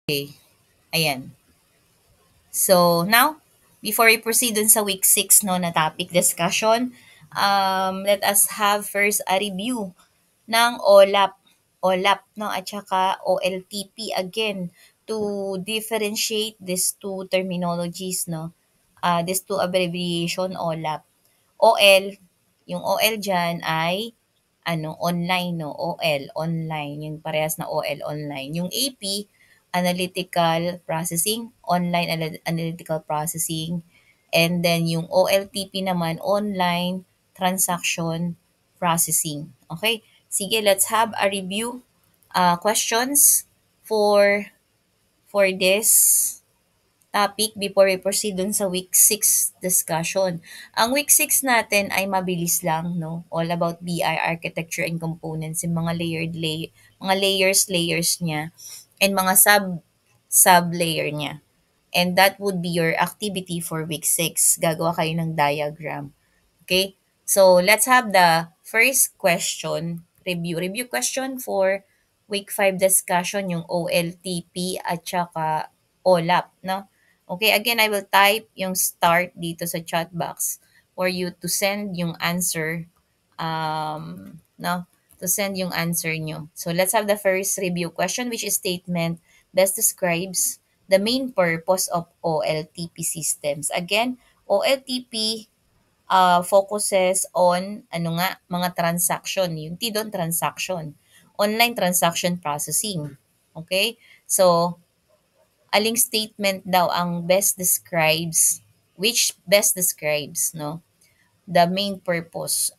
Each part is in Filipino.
Okay, ayan. So, now, before we proceed dun sa week 6 no, na topic discussion, let us have first a review ng OLAP no, at saka OLTP again to differentiate these two terminologies no. These two abbreviation OLAP. OL, yung OL dyan ay online no, OL, online, yung parehas na OL, online. Yung AP, analytical processing, online analytical processing. And then yung OLTP naman, online transaction processing. Okay? Sige, let's have a review questions for this topic before we proceed dun sa week 6 discussion. Ang week 6 natin ay mabilis lang, no? All about BI architecture and components, yung mga mga layers niya, and mga sub-layer niya. And that would be your activity for week 6. Gagawa kayo ng diagram. Okay? So, let's have the first question, review question for week 5 discussion, yung OLTP at saka OLAP, no? Okay, again, I will type yung start dito sa chat box for you to send yung answer, no? To send yung answer nyo. So, let's have the first review question, which is statement best describes the main purpose of OLTP systems. Again, OLTP focuses on mga transaction, yung T doon transaction, online transaction processing. Okay? So, aling statement daw ang best describes, no? The main purpose,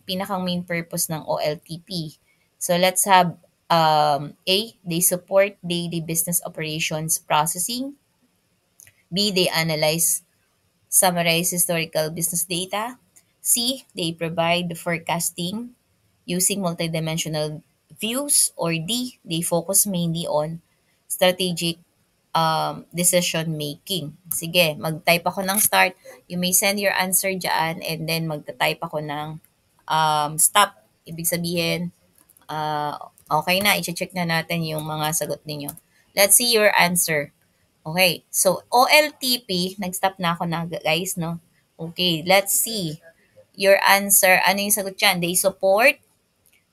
pinakang main purpose ng OLTP. So, let's have A, they support daily business operations processing. B, they analyze summarize historical business data. C, they provide the forecasting using multidimensional views. Or D, they focus mainly on strategic decision making. Sige, mag-type ako ng start. You may send your answer dyan and then magta-type ako ng stop. Ibig sabihin, okay na, i-check na natin yung mga sagot ninyo. Let's see your answer. Okay, so OLTP, nag-stop na ako na guys, no? Okay, let's see your answer. Ano yung sagot dyan? They support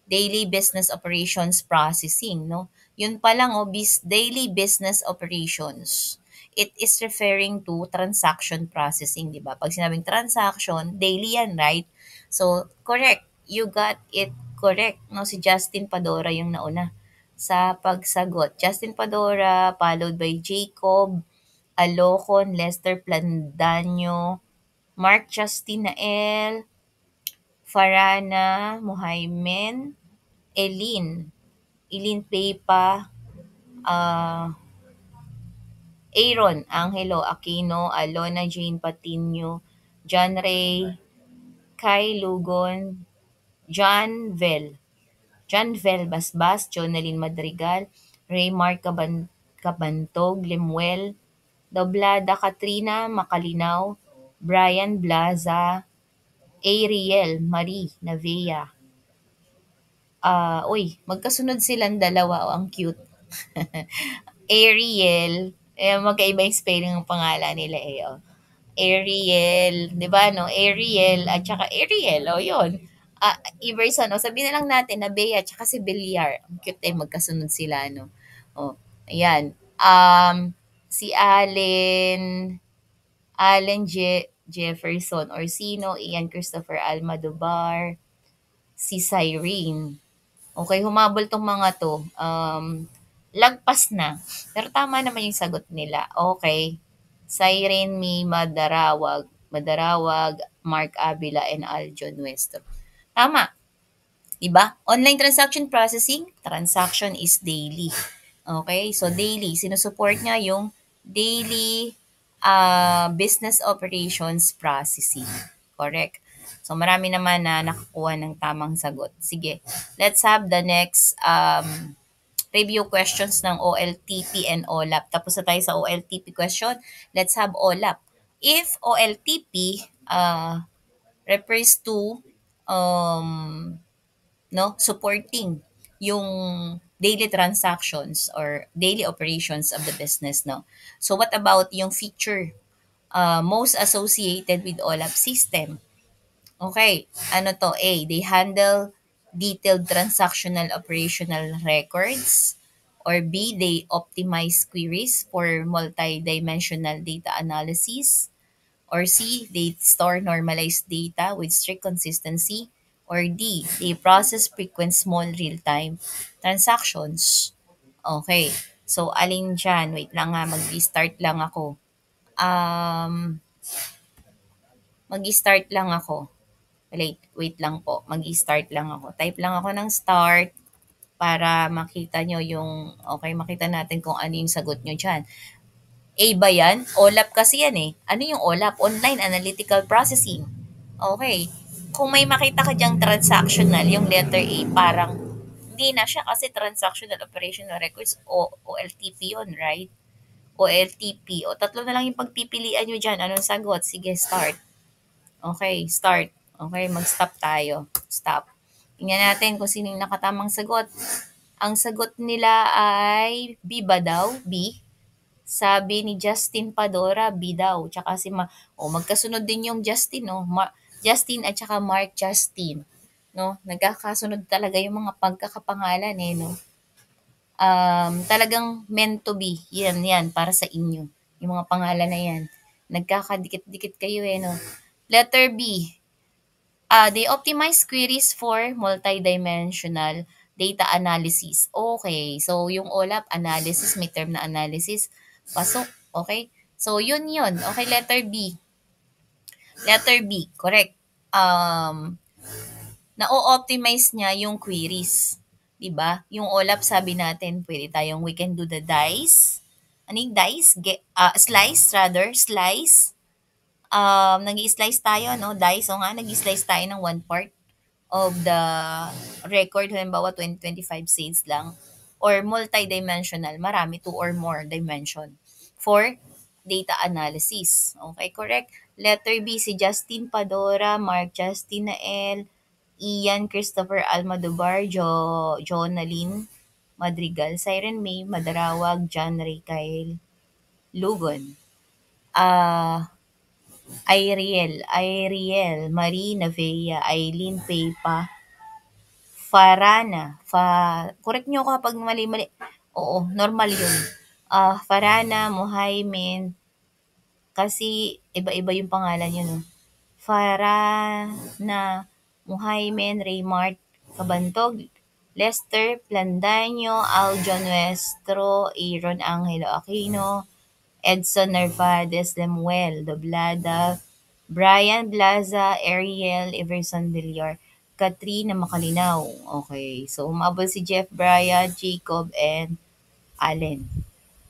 daily business operations processing, no? Yun pa lang, daily business operations. It is referring to transaction processing, di ba? Pag sinabing transaction, daily yan, right? So, correct. You got it correct, no? Si Justin Padora yung nauna sa pagsagot. Justin Padora, followed by Jacob Alocon, Lester Plandaño, Mark Justin Nael, Farana Muhaimen, Eileen Pepa, ah, Aaron Angelo Aquino, Alona Jane Patino, John Ray, Kai Lugon, John Vel Basbas, Jonalyn Madrigal, Raymar Cabantog, Lemuel, Doblada Katrina Makalinaw, Brian Blaza, Ariel Marie Navea. Magkasunod silang dalawa. Oh, ang cute. Ariel, magkaiba yung spelling ng pangalan nila eh. Oh. Ariel, 'di ba no? Ariel at saka Ariel, oh 'yun. Iverson, no? Sabihin na lang natin na Bea at saka si Villar. Ang cute eh, magkasunod sila, no? Oh, ayan. Si Jefferson Orsino, Ian Christopher Almadobar, si Cyrene. Okay, humabol tong mga 'to. Lagpas na, pero tama naman yung sagot nila. Okay. Cyrene May Madarawag, Mark Avila, and Aljon Nuestro. Tama, 'di ba? Online transaction processing, transaction is daily. Okay? So daily, sinusupport niya yung daily business operations processing. Correct. So marami naman na nakakuha ng tamang sagot. Sige, let's have the next review questions ng OLTP and OLAP. Tapos na tayo sa OLTP question. Let's have OLAP. If OLTP refers to um, no, supporting yung daily transactions or daily operations of the business, no? So what about yung feature most associated with OLAP system? Okay, ano to? A, they handle detailed transactional operational records. Or B, they optimize queries for multi-dimensional data analysis. Or C, they store normalized data with strict consistency. Or D, they process frequent small real-time transactions. Okay. So, alin dyan? Wait lang nga, mag-start lang ako. Um, mag-start lang ako. Wait lang po. Mag-start lang ako. Type lang ako ng start para makita nyo yung, okay, makita natin kung ano yung sagot nyo dyan. A ba yan? OLAP kasi yan eh. Ano yung OLAP? Online Analytical Processing. Okay. Kung may makita ka dyang transactional, yung letter A, parang hindi na siya kasi transactional operational records o OLTP yun, right? OLTP. O tatlo na lang yung pagpipilian nyo dyan. Anong sagot? Sige, start. Okay, start. Okay, mag-stop tayo. Stop. Tingnan natin kung sino yung nakatamang sagot. Ang sagot nila ay B ba daw? B? Sabi ni Justin Padora, B daw. Tsaka magkasunod din yung Justin, no? Justin at tsaka Mark Justin. No? Nagkakasunod talaga yung mga pagkakapangalan, eh, no? Talagang meant to be. Yan, para sa inyo. Yung mga pangalan na yan. Nagkakadikit-dikit kayo, eh, no? Letter B. They optimize queries for multidimensional data analysis. Okay. So, yung OLAP, analysis, may term na analysis. Pasok. Okay. So, yun. Okay, letter B. Letter B, correct. Na-optimize niya yung queries. 'Di ba? Yung OLAP sabi natin, pwede tayong we can do the dice. Ano yung dice? Slice rather, slice. Nag-i-slice tayo, no? Dice, o nga, nag-i-slice tayo ng one part of the record, halimbawa 2025 sales lang, or multi-dimensional, marami, two or more dimension for data analysis. Okay, correct. Letter B, si Justin Padora, Mark Justin Nael, Ian Christopher Almadobar, Jonaline Madrigal, Siren May Madarawag, John Ray Kyle Lugon, Ariel, Marie Navea, Eileen Pepa, Farana, correct nyo ako kapag mali-mali. Oo, normal yun. Farana, Muhaymin, kasi iba-iba yung pangalan yun. No? Farana, Muhaymin, Raymart, Kabantog, Lester, Plandaño, Aljon Nuestro, Aaron Angelo Aquino, Edson Narvaez, Lemuel, Doblada, Brian Blaza, Ariel, Everson Villar, Katrina Makalinaw. Okay. So, umabot si Jeff Bryan, Jacob, and Allen.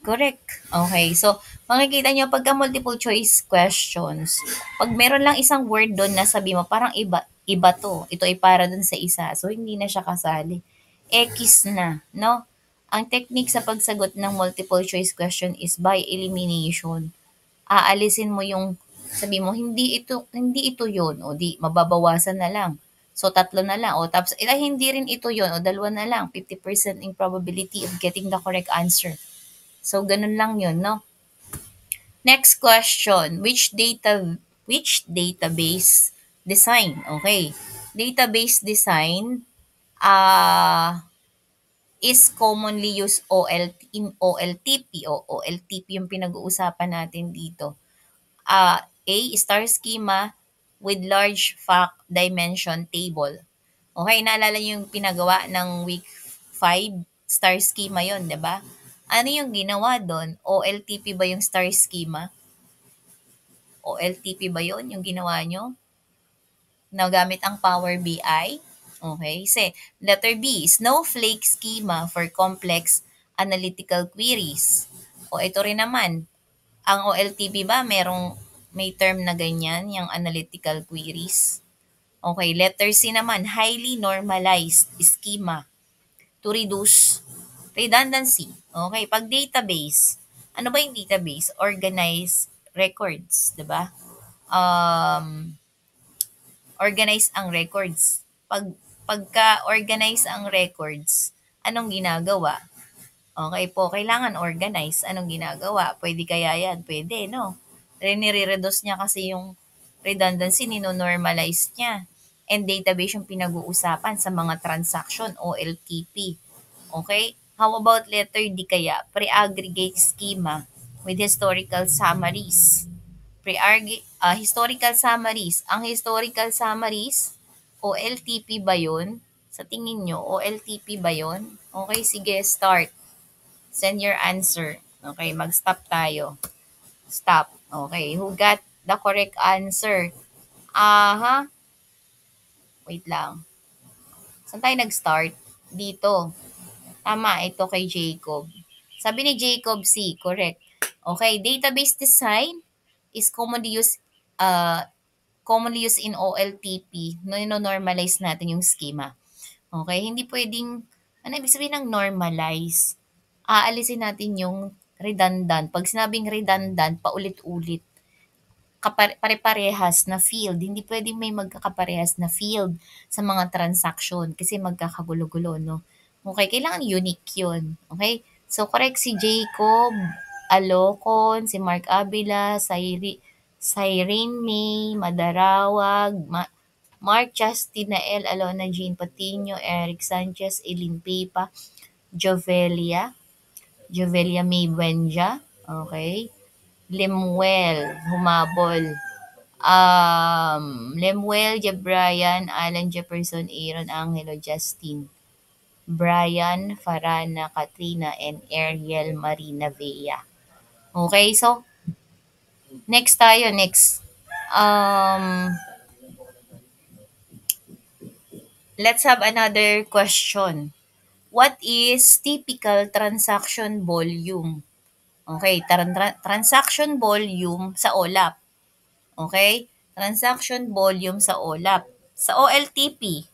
Correct. Okay. So, makikita nyo pagka multiple choice questions, pag meron lang isang word doon na sabi mo, parang iba to. Ito ay para doon sa isa. So, hindi na siya kasali. X na, no? Ang technique sa pagsagot ng multiple choice question is by elimination. Aalisin mo yung sabi mo hindi ito yon, o di mababawasan na lang. So tatlo na lang, o tapos hindi rin ito yon, o dalawa na lang, 50% in probability of getting the correct answer. So ganun lang yon, no? Next question, which database design? Okay. Database design is commonly used in OLTP, o OLTP yung pinag-uusapan natin dito. A, star schema with large fact dimension table. Okay, naalala niyo yung pinagawa ng week 5, star schema yon, 'di ba? Ano yung ginawa doon? OLTP ba yung star schema? OLTP ba yon yung ginawa nyo? Nagamit ang Power BI? Okay, letter B, snowflake schema for complex analytical queries. O ito rin naman, ang OLTP ba may term na ganyan, yung analytical queries? Okay, letter C naman, highly normalized schema to reduce redundancy. Okay, pag database, ano ba yung database? Organized records, 'di ba? Organize ang records. Pagka organize ang records, Anong ginagawa? Okay po, kailangan organize. Anong ginagawa? Pwede kaya yan? Pwede, no? Nire-reduce niya kasi yung redundancy, nino-normalize niya. And database yung pinag-uusapan sa mga transaction o LTP. Okay? How about letter D kaya? Pre-aggregate schema with historical summaries. Historical summaries. Ang historical summaries, OLTP ba yun? Sa tingin nyo, OLTP ba yun? Okay, sige, start. Send your answer. Okay, mag-stop tayo. Stop. Okay, who got the correct answer? Aha, wait lang. Saan tayo nag-start? Dito. Tama, ito kay Jacob. Sabi ni Jacob C, correct. Okay, database design is commonly used in OLTP. No-normalize natin yung schema. Okay, hindi pwedeng, ano ibig sabihin ng normalize? Aalisin natin yung redundant. Pag sinabing redundant, paulit-ulit, pare-parehas na field. Hindi pwedeng may magkakaparehas na field sa mga transaction kasi magkakagulo-gulo, no? Okay, kailangan unique yun. Okay? So, correct si Jacob, Alocon, si Mark Abila, Cyrene May, Madarawag, Mark Justin Nael, Alona Jean Patino, Eric Sanchez, Elin Pepa, Jovelia May Buenja, okay? Lemuel, humabol. Lemuel, Jebrian, Alan Jefferson, Aaron Angelo, Justin, Brian, Farana, Katrina, and Ariel Marina Vea. Okay, so next tayo, next. Um, let's have another question. What is typical transaction volume? Okay, transaction volume sa OLAP. Okay? Transaction volume sa OLAP. Sa OLTP,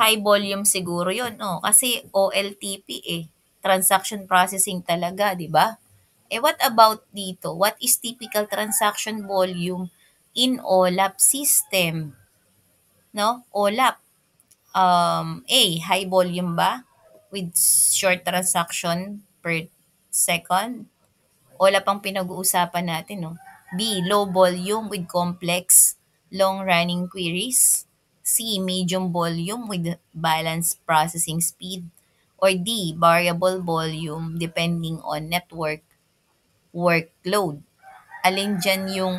high volume siguro yun, no? Kasi OLTP eh. Transaction processing talaga, di ba? Eh, what about dito? What is typical transaction volume in OLAP system? No? OLAP. A, high volume ba? With short transaction per second? Wala pang pinag-uusapan natin, no? B, low volume with complex, long-running queries. C, medium volume with balanced processing speed. Or D, variable volume depending on network workload. Alin dyan yung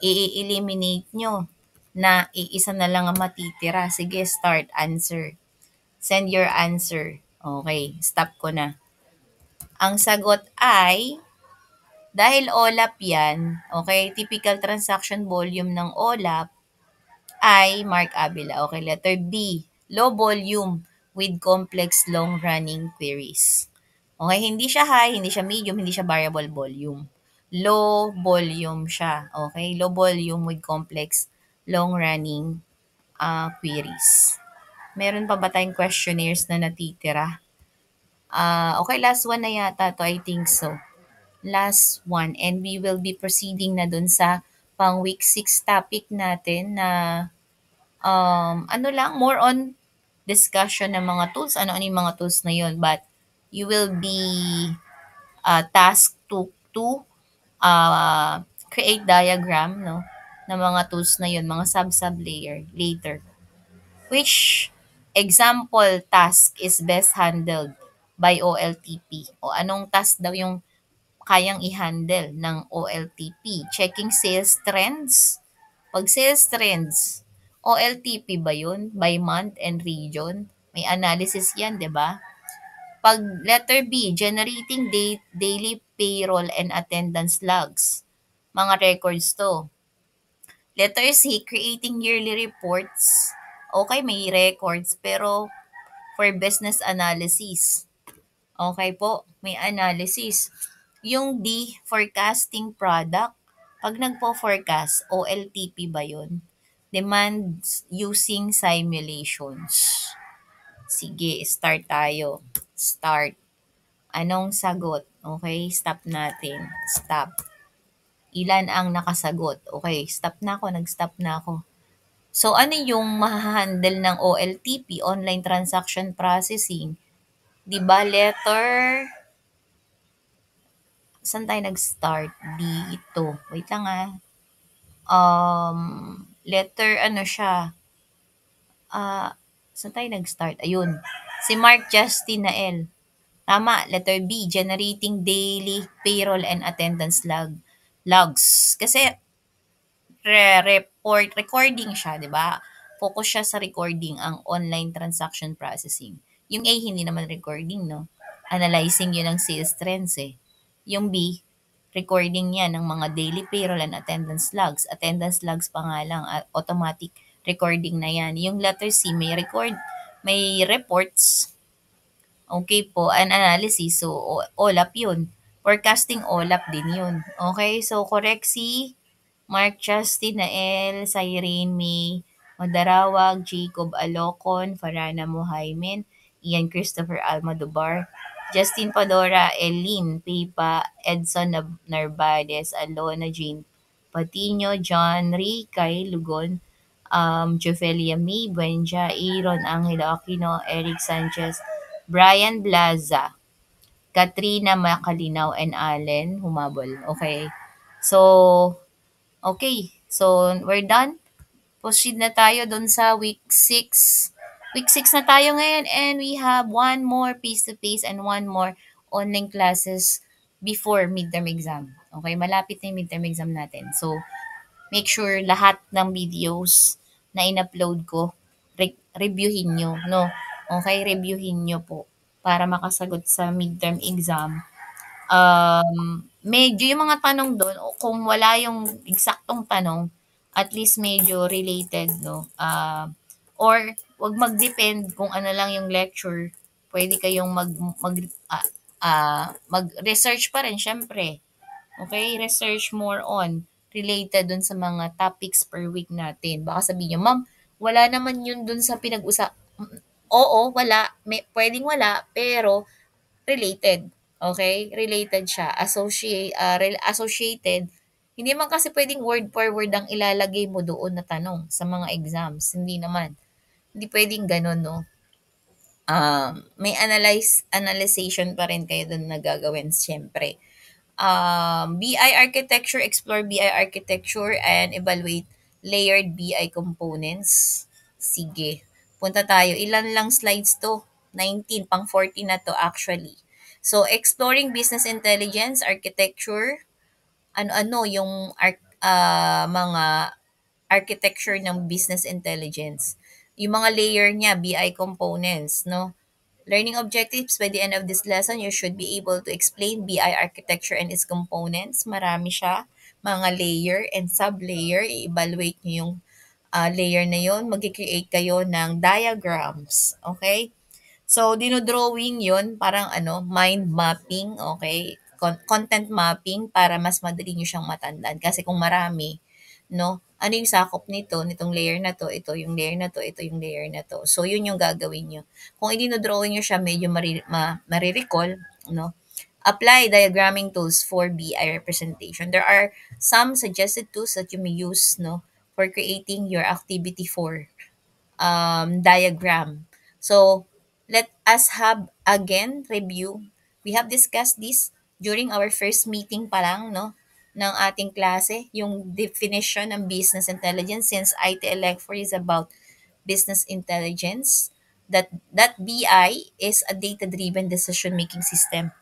i-eliminate nyo na iisa na lang ang matitira? Sige, start answer. Send your answer. Okay, stop ko na. Ang sagot ay dahil OLAP yan, okay, typical transaction volume ng OLAP ay Mark Abila. Okay, letter B, low volume with complex long-running queries. Okay, hindi siya high, hindi siya medium, hindi siya variable volume. Low volume siya. Okay, low volume with complex long-running queries. Meron pa ba tayong questionnaires na natitira? Okay, last one na yata to. I think so. Last one. And we will be proceeding na dun sa pang week 6 topic natin na ano lang, more on discussion ng mga tools. Ano-ano yung mga tools na yun. But you will be tasked to create diagram, no, ng mga tools na yun, mga sub-sub layer later. Which example task is best handled by OLTP? O anong task daw yung kayang i-handle ng OLTP? Checking sales trends? Pag sales trends, OLTP ba yun? By month and region? May analysis yan, di ba? Pag letter B, generating daily payroll and attendance logs. Mga records to. Letter C, creating yearly reports. Okay, may records, pero for business analysis. Okay po, may analysis. Yung D, forecasting product. Pag nagpo-forecast, OLTP ba yun? Demands using simulations. Sige, start tayo. Start. Anong sagot? Okay, stop natin. Stop. Ilan ang nakasagot? Okay, stop na ako. Nag-stop na ako. So, ano yung mahahandle ng OLTP, Online Transaction Processing? 'Di ba letter, saan tayo nag-start? Dito. Wait lang ah. Letter ano siya, ah, saan tayo nag-start? Ayun. Si Mark Justin Nael. Tama, letter B, generating daily payroll and attendance logs. Kasi recording siya, 'di ba? Focus siya sa recording ang online transaction processing. Yung A hindi naman recording, no? Analyzing 'yun ng sales trends eh. Yung B, recording niya ng mga daily payroll and attendance logs. Attendance logs pa nga lang, automatic recording na 'yan. Yung letter C may may reports. Okay po, an analysis. So, OLAP yun. Forecasting OLAP din yun. Okay, so correct si Mark Justin Nael, Cyrene May, Madarawag, Jacob Alocon, Farana Muhaymin, Ian Christopher Almodovar, Justin Padora, Elin Pepa, Edson Narvades, Alona Jean Patino, John Ray, Kay Lugon, Jovelia May, Buenja, Aaron Angelo Aquino, Eric Sanchez, Brian Blaza, Katrina Makalinaw, and Allen Humabol. Okay. So, okay. So, we're done. Proceed na tayo dun sa week 6. Week 6 na tayo ngayon and we have one more face-to-face and one more online classes before midterm exam. Okay, malapit na yung midterm exam natin. So, make sure lahat ng videos na in-upload ko, reviewin nyo, no? Okay, reviewin nyo po para makasagot sa midterm exam. Medyo yung mga tanong doon, kung wala yung eksaktong tanong, at least medyo related, no? Or wag mag-depend kung ano lang yung lecture. Pwede kayong mag-research pa rin, syempre. Okay, research more on related dun sa mga topics per week natin. Baka sabihin nyo, ma'am, wala naman yun dun sa pinag-usap. Oo, wala. Pwedeng wala, pero related. Okay? Related siya. Associated. Hindi man kasi pwedeng word for word ang ilalagay mo doon na tanong sa mga exams. Hindi naman. Hindi pwedeng ganun, no? May analyzation pa rin kayo doon na gagawin, syempre. BI architecture, explore BI architecture and evaluate layered BI components. Sige. Punta tayo. Ilan lang slides to? 19, pang 14 na to actually. So, exploring business intelligence, architecture, ano-ano yung mga architecture ng business intelligence. Yung mga layer niya, BI components, no? Learning objectives, by the end of this lesson, you should be able to explain BI architecture and its components. Marami siya, mga layer and sub-layer. I-evaluate nyo yung layer na yon. Mag-create kayo ng diagrams. Okay? So, dinodrawing yun, parang mind mapping, okay? Content mapping para mas madali nyo siyang matandaan. Kasi kung marami, no? Ano yung sakop nito, nitong layer na to, ito yung layer na to, ito yung layer na to. So, yun yung gagawin nyo. Kung i-drawing nyo siya, medyo marirecall, no? Apply diagramming tools for BI representation. There are some suggested tools that you may use, no, for creating your activity for diagram. So, let us have again review. We have discussed this during our first meeting pa lang, no, ng ating klase, yung definition ng business intelligence since IT Elect 4 is about business intelligence. That BI is a data-driven decision-making system.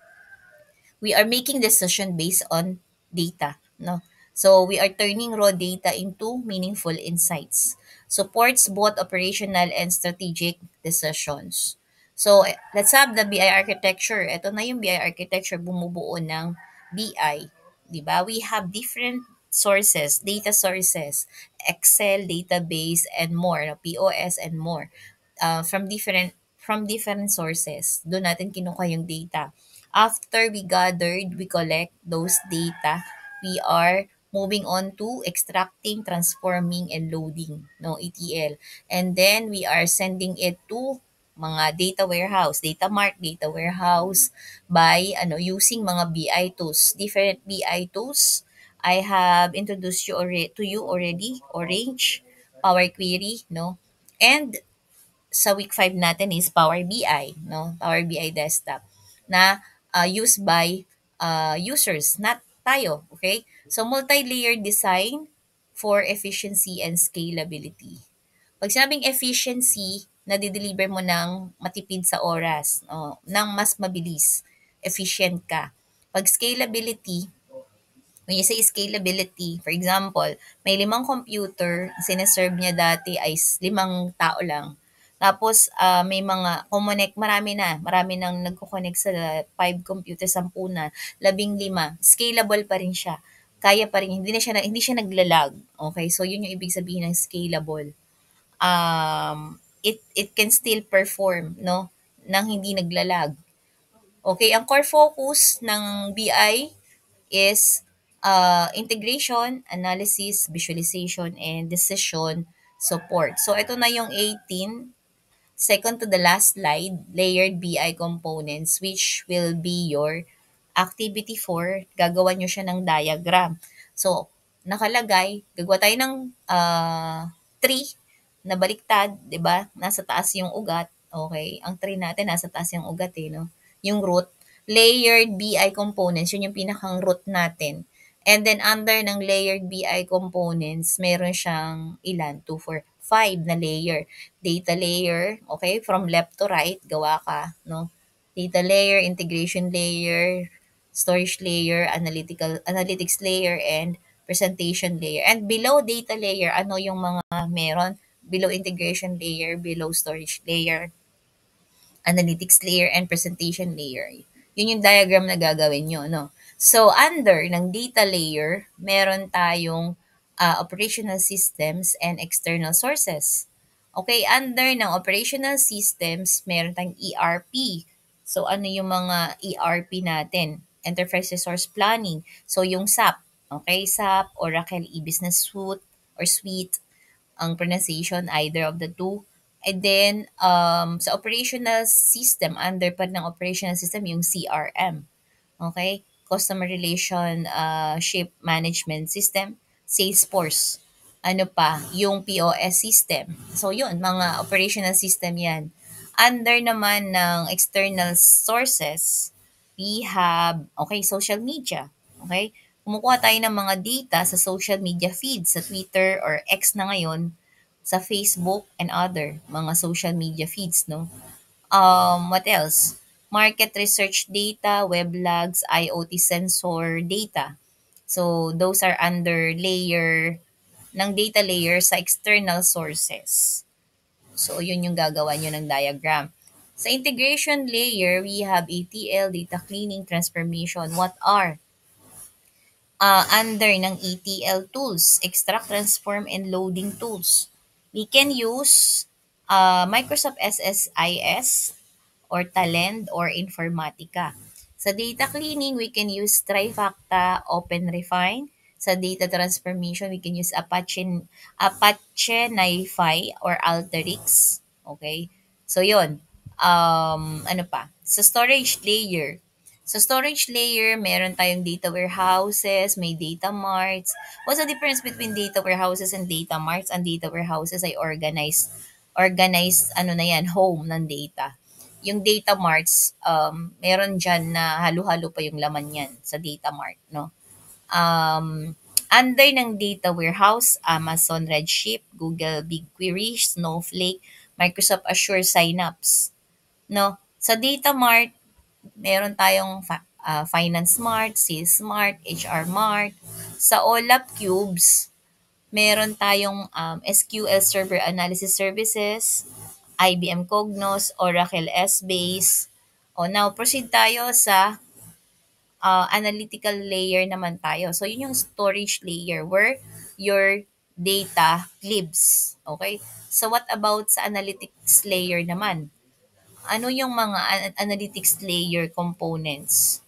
We are making decision based on data, no? So we are turning raw data into meaningful insights. Supports both operational and strategic decisions. So let's have the BI architecture. Ito na yung BI architecture bumubuo ng BI, 'di ba? We have different sources, data sources, Excel, database and more, no? POS and more. From different sources. Doon natin kinuha yung data. After we gathered, we collect those data. We are moving on to extracting, transforming, and loading, no, ETL. And then we are sending it to mga data warehouse, data mart, data warehouse by using mga BI tools, different BI tools. I have introduced to you already, Orange, Power Query, no, and sa week 5 natin is Power BI, no? Power BI desktop na used by users, not tayo, okay? So multi-layer design for efficiency and scalability. Pag sinabing efficiency, nade-deliver mo ng matipid sa oras, ng mas mabilis, efficient ka. Pag scalability, when you say scalability, for example, may 5 computer, sineserve niya dati ay 5 tao lang. Tapos, may mga connect, marami nang nagko-connect sa 5 computers, 10 na, 15, scalable pa rin siya. Kaya pa rin, hindi siya naglalag. Okay, so yun yung ibig sabihin ng scalable. It can still perform, no, nang hindi naglalag. Okay, ang core focus ng BI is integration, analysis, visualization, and decision support. So, ito na yung 18, second to the last slide, layered BI components, which will be your activity 4. Gagawa nyo siya ng diagram. So, nakalagay, gagawa tayo ng tree na baliktad, 'di ba? Nasa taas yung ugat. Okay, ang tree natin nasa taas yung ugat eh, no? Yung root, layered BI components, yun yung pinakang root natin. And then under ng layered BI components, meron siyang ilan? 2, 4, 5 na layer. Data layer, okay? From left to right, gawa ka, no? Data layer, integration layer, storage layer, analytics layer, and presentation layer. And below data layer, ano yung mga meron? Below integration layer, below storage layer, analytics layer, and presentation layer. Yun yung diagram na gagawin nyo, no? So, under ng data layer, meron tayong operational systems and external sources. Okay, under ng operational systems, meron tayong ERP. So, ano yung mga ERP natin? Enterprise Resource Planning. So, yung SAP. Okay, SAP, Oracle E-Business Suite, ang pronunciation, either of the two. And then, sa operational system, under pa ng operational system, yung CRM. Okay? Customer Relation Ship Management System, Salesforce. Ano pa? Yung POS system. So, yun, mga operational system yan. Under naman ng external sources, we have, okay, social media. Okay? Kumukuha tayo ng mga data sa social media feeds, sa Twitter or X na ngayon, sa Facebook and other mga social media feeds, no? What else? Market research data, weblogs, IoT sensor data. So, those are under layer ng data layer sa external sources. So, yun yung gagawa nyo ng diagram. Sa integration layer, we have ETL, data cleaning, transformation. What are? Under ng ETL tools, extract, transform, and loading tools. We can use Microsoft SSIS or Talend or Informatica. Sa data cleaning, we can use Trifacta, OpenRefine. Sa data transformation, we can use Apache NiFi or Alteryx. Okay? So, yon. Ano pa? Sa storage layer, meron tayong data warehouses, may data marts. What's the difference between data warehouses and data marts? Ang data warehouses ay organized ano na yan, home ng data. Yung data marts, meron dyan na halo-halo pa yung laman yan sa data mart, no? Under ng data warehouse, Amazon Redshift, Google BigQuery, Snowflake, Microsoft Azure Synapse, no? Sa data mart, meron tayong Finance Smart, Sales Smart, HR Mart. Sa OLAP Cubes, meron tayong SQL Server Analysis Services, IBM Cognos, Oracle S-Base. O now, proceed tayo sa analytical layer naman tayo. So, yun yung storage layer where your data lives. Okay? So, what about sa analytics layer naman? Ano yung mga analytics layer components?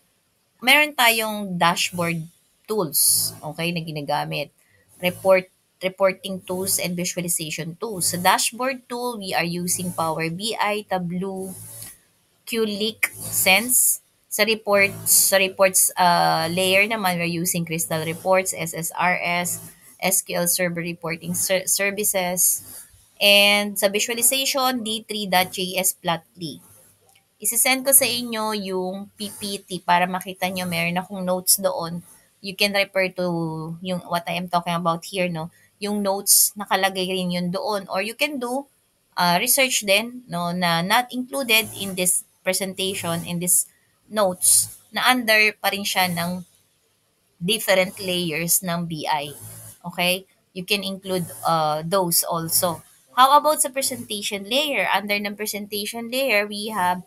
Meron tayong dashboard tools, okay, na ginagamit. Reporting tools and visualization tools. Sa dashboard tool, we are using Power BI, Tableau, QLeak, Sense. Sa reports layer naman, we're using Crystal Reports, SSRS, SQL Server Reporting Services, And sa visualization, d3.js plotly. Isisend ko sa inyo yung PPT para makita nyo meron akong notes doon. You can refer to yung what I am talking about here, no? Yung notes, nakalagay rin yun doon. Or you can do research din, no, na not included in this presentation, in this notes, na under pa rin siya ng different layers ng BI. Okay? You can include those also. How about sa presentation layer? Under ng presentation layer, we have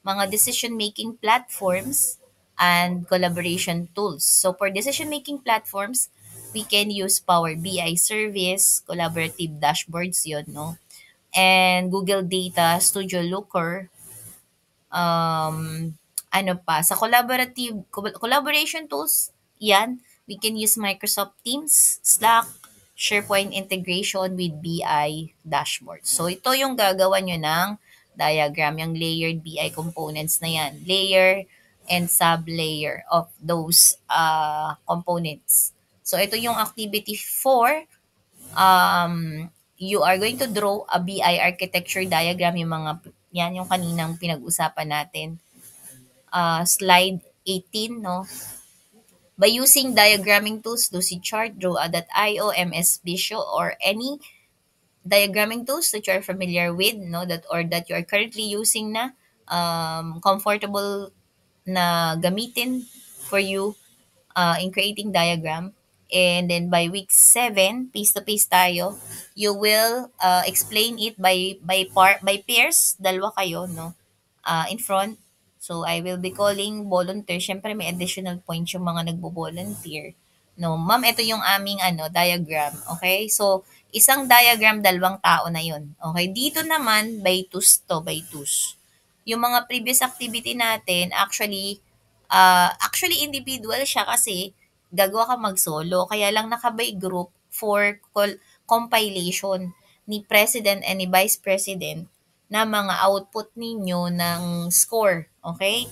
mga decision-making platforms and collaboration tools. So for decision-making platforms, we can use Power BI Service, collaborative dashboards yon, no? And Google Data Studio Looker, um, ano pa, sa collaboration tools, yan, we can use Microsoft Teams, Slack, SharePoint integration with BI dashboard. So, ito yung gagawa nyo ng diagram, yung layered BI components na yan. Layer and sub-layer of those components. So, ito yung activity 4. You are going to draw a BI architecture diagram, yung mga, yan yung kaninang pinag-usapan natin. Slide 18, no? By using diagramming tools, Lucidchart, Draw.io, MS Visio, or any diagramming tools that you are familiar with, no, that or that you are currently using na comfortable na gamitin for you in creating diagram. And then by week 7, piece to piece tayo, you will explain it by pairs, dalawa kayo, no? In front. So I will be calling volunteer. Syempre may additional points yung mga nagbo-volunteer. No, ma'am, ito yung aming diagram. Okay? So isang diagram, dalawang tao na yun. Okay? Dito naman by twos to, by twos. Yung mga previous activity natin, actually individual siya kasi gagawa ka mag-solo. Kaya lang nakabay group for compilation ni President and ni Vice President na mga output ninyo ng score. Okay?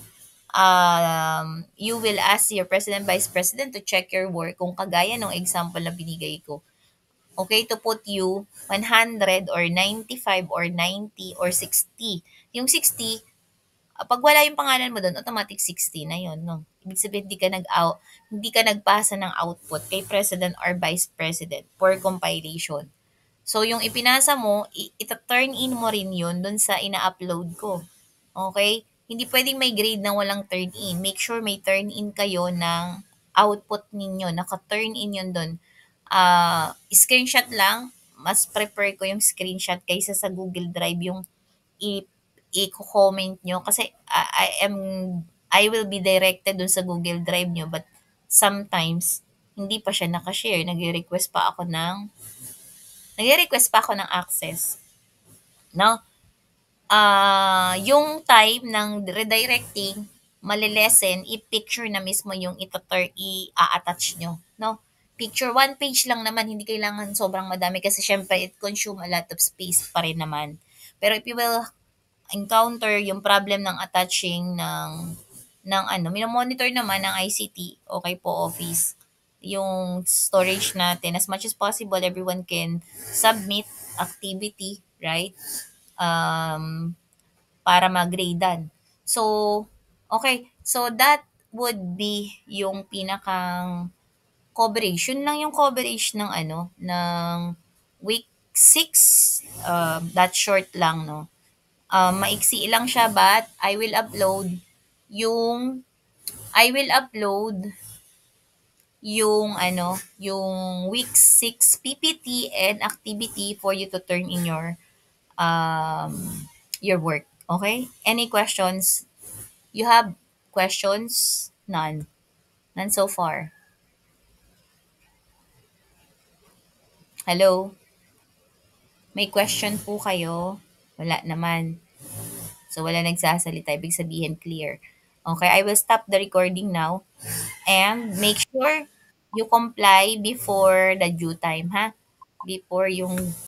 You will ask your President, Vice President to check your work kung kagaya ng example na binigay ko. Okay, to put you 100 or 95 or 90 or 60. Yung 60, pag wala yung pangalan mo doon, automatic 60 na yun, no? Ibig sabihin, hindi ka nagpasa ng output kay President or Vice President for compilation. So, yung ipinasa mo, ita-turn in mo rin yun doon sa ina-upload ko. Okay? Hindi pwedeng may grade na walang turn in. Make sure may turn in kayo ng output ninyo. Naka-turn in yun doon. Screenshot lang. Mas prefer ko yung screenshot kaysa sa Google Drive yung i- i-comment nyo. Kasi I will be directed dun sa Google Drive nyo. But sometimes, hindi pa siya nakashare. Nagre-request pa ako ng access. No? Yung time ng redirecting, malilesen, i-picture na mismo yung i-attach nyo. No? Picture, one page lang naman, hindi kailangan sobrang madami kasi syempre it consume a lot of space pa rin naman. Pero if you will encounter yung problem ng attaching ng monitor naman ng ICT, okay po Office, yung storage natin, as much as possible, everyone can submit activity, right? Um, para mag-gradean. So, okay. So, that would be yung pinakang coverage. Yun lang yung coverage ng week 6. That short lang, no? Maiksi lang siya, but yung, I will upload yung week 6 PPT and activity for you to turn in your work. Okay? Any questions? You have questions? None. None so far. Hello? May question po kayo? Wala naman. So, wala nagsasalita. Ibig sabihin, clear. Okay, I will stop the recording now. And make sure you comply before the due time, ha? Before yung